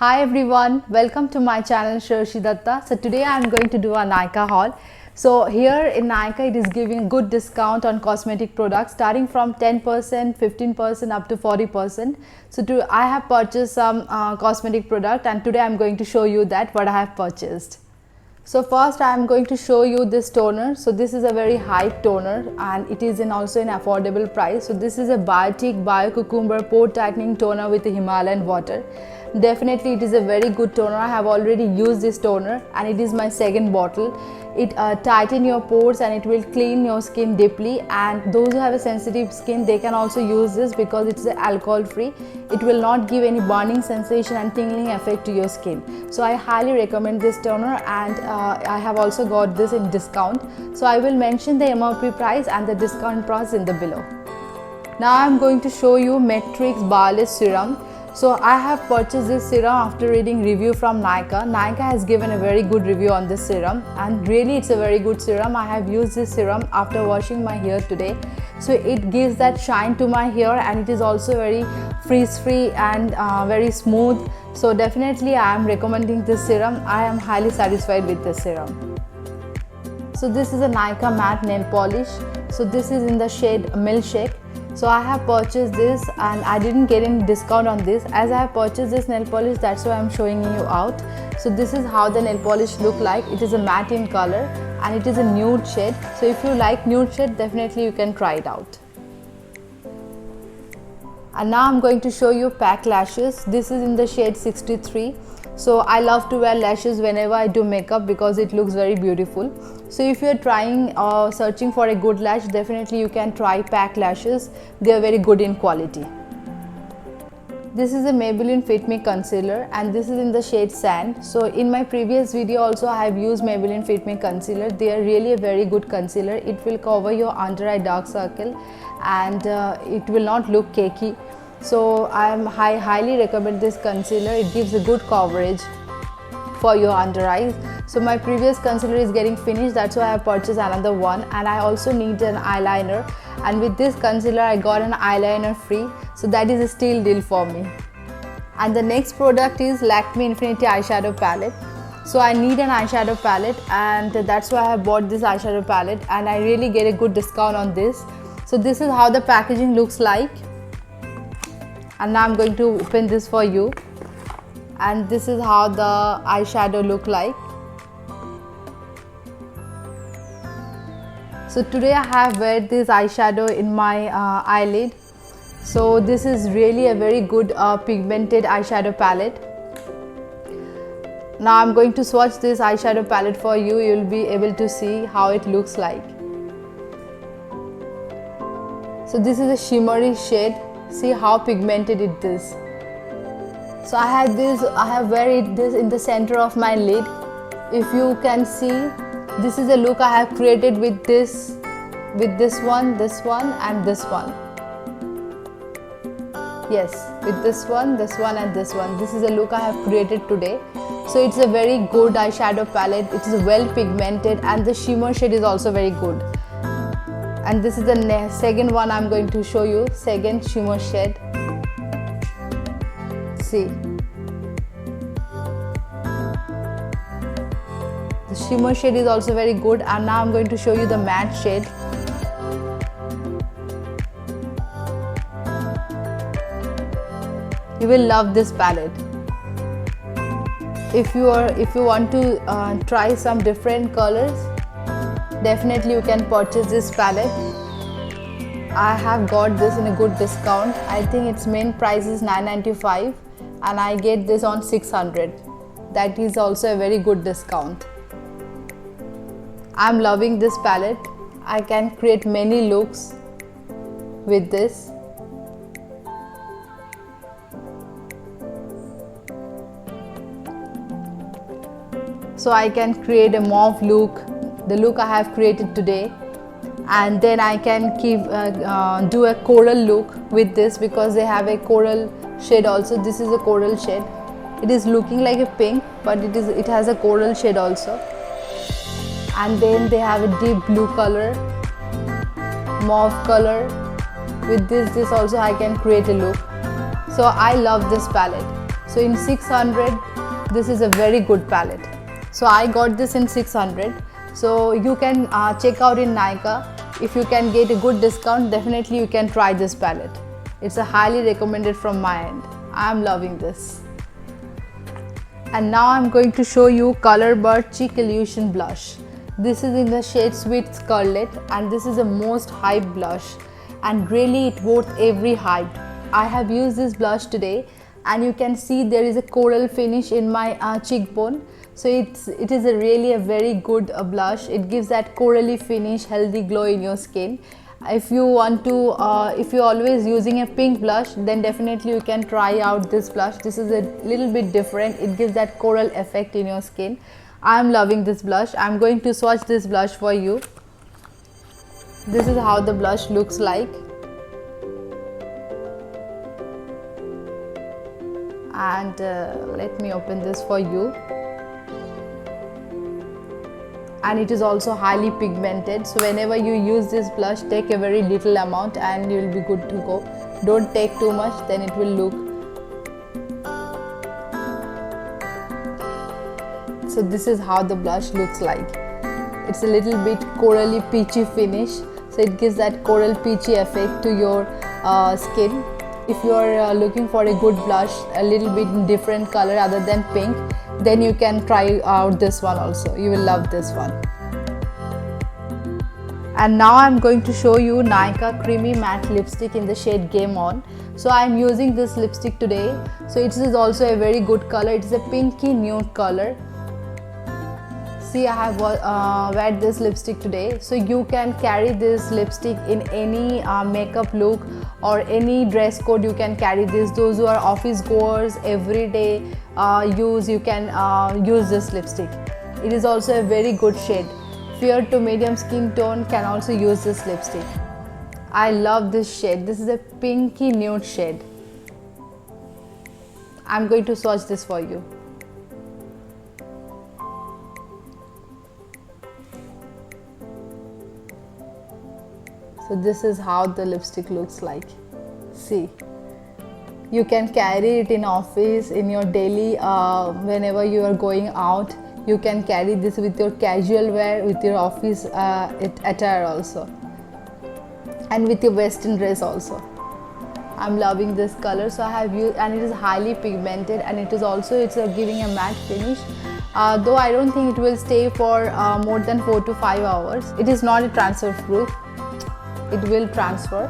Hi everyone, welcome to my channel Shrashi Datta. So today I am going to do a Nykaa haul. So here in Nykaa it is giving good discount on cosmetic products starting from 10%, 15% up to 40%. So I have purchased some cosmetic product and today I am going to show you that what I have purchased. So first I am going to show you this toner. So this is a very hype toner and it is also in affordable price. So this is a Biotique Bio Cucumber Pore Tightening Toner with the Himalayan water. Definitely it is a very good toner. I have already used this toner and it is my second bottle. It tightens your pores and it will clean your skin deeply, and those who have a sensitive skin, they can also use this because it's alcohol free. It will not give any burning sensation and tingling effect to your skin. So I highly recommend this toner, and I have also got this in discount. So I will mention the MRP price and the discount price in the below. Now I am going to show you Matrix Barless Serum. So I have purchased this serum after reading review from Nykaa. Nykaa has given a very good review on this serum and really it's a very good serum. I have used this serum after washing my hair today. So it gives that shine to my hair and it is also very frizz free and very smooth. So definitely I am recommending this serum. I am highly satisfied with this serum. So this is a Nykaa matte nail polish. So this is in the shade Milkshake. So I have purchased this and I didn't get any discount on this. As I have purchased this nail polish, that's why I'm showing you out. So this is how the nail polish look like. It is a matte in color and it is a nude shade. So if you like nude shade, definitely you can try it out. And now I'm going to show you Pack Lashes. This is in the shade 63. So I love to wear lashes whenever I do makeup because it looks very beautiful. So if you're trying or searching for a good lash, definitely you can try Pack Lashes. They are very good in quality. This is a Maybelline Fit Me Concealer and this is in the shade Sand. So in my previous video also I have used Maybelline Fit Me Concealer. They are really a very good concealer. It will cover your under eye dark circle and it will not look cakey. So I highly recommend this concealer. It gives a good coverage for your under eyes. So my previous concealer is getting finished, that's why I purchased another one, and I also need an eyeliner, and with this concealer I got an eyeliner free, so that is a steal deal for me. And the next product is Lakme Infinity Eyeshadow Palette. So I need an eyeshadow palette and that's why I have bought this eyeshadow palette and I really get a good discount on this. So this is how the packaging looks like. And now I'm going to open this for you. And this is how the eyeshadow look like. So today I have wear this eyeshadow in my eyelid. So this is really a very good pigmented eyeshadow palette. Now I'm going to swatch this eyeshadow palette for you. You'll be able to see how it looks like. So this is a shimmery shade. See how pigmented it is. So I have wear this in the center of my lid. If you can see, this is a look I have created with this one, and this one. Yes, with this one and this one. This is a look I have created today. So it's a very good eyeshadow palette. It is well pigmented and the shimmer shade is also very good. And this is the second one I'm going to show you, second shimmer shade. See. The shimmer shade is also very good, and now I'm going to show you the matte shade. You will love this palette. If you want to try some different colors, definitely you can purchase this palette. I have got this in a good discount. I think its main price is $9.95 and I get this on $600. That is also a very good discount. I'm loving this palette. I can create many looks with this. So I can create a mauve look, the look I have created today, and then I can do a coral look with this because they have a coral shade also. This is a coral shade. It is looking like a pink, but it has a coral shade also. And then they have a deep blue color, mauve color. With this also I can create a look. So I love this palette. So in 600, this is a very good palette. So I got this in 600. So you can check out in Nykaa. If you can get a good discount, definitely you can try this palette. It's a highly recommended from my end. I'm loving this. And now I'm going to show you Colorbird Cheek Illusion Blush. This is in the shade Sweet Scarlet, and this is the most hyped blush, and really it worth every hype. I have used this blush today, and you can see there is a coral finish in my cheekbone. So it is really a very good blush. It gives that corally finish, healthy glow in your skin. If you want to, if you're always using a pink blush, then definitely you can try out this blush. This is a little bit different. It gives that coral effect in your skin. I'm loving this blush. I'm going to swatch this blush for you. This is how the blush looks like. And let me open this for you. And it is also highly pigmented, so whenever you use this blush, take a very little amount and you'll be good to go. Don't take too much, then it will look. So this is how the blush looks like. It's a little bit corally peachy finish, so it gives that coral peachy effect to your skin. If you are looking for a good blush, a little bit different color other than pink, then you can try out this one also. You will love this one. And now I'm going to show you Nykaa Creamy Matte Lipstick in the shade Game On. So I'm using this lipstick today. So it is also a very good color. It's a pinky nude color. See, I have wear this lipstick today. So you can carry this lipstick in any makeup look or any dress code. You can carry this. Those who are office goers, everyday use, you can use this lipstick. It is also a very good shade. Fair to medium skin tone can also use this lipstick. I love this shade. This is a pinky nude shade. I'm going to swatch this for you. So this is how the lipstick looks like. See, you can carry it in office, in your daily, whenever you are going out, you can carry this with your casual wear, with your office attire also, and with your western dress also. I'm loving this color. So I have used, and it is highly pigmented, and it is also, it's giving a matte finish. Though I don't think it will stay for more than 4 to 5 hours. It is not a transfer proof. It will transfer,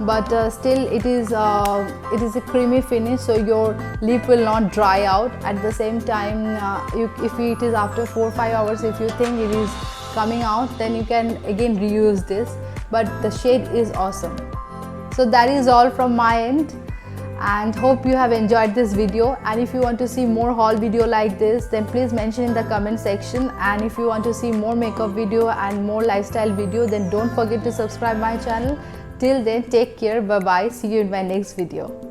but still it is a creamy finish, so your lip will not dry out. At the same time, if it is after 4 or 5 hours, if you think it is coming out, then you can again reuse this, but the shade is awesome. So that is all from my end, and hope you have enjoyed this video. And if you want to see more haul video like this, then please mention in the comment section. And if you want to see more makeup video and more lifestyle video, then don't forget to subscribe my channel. Till then, take care, bye bye, see you in my next video.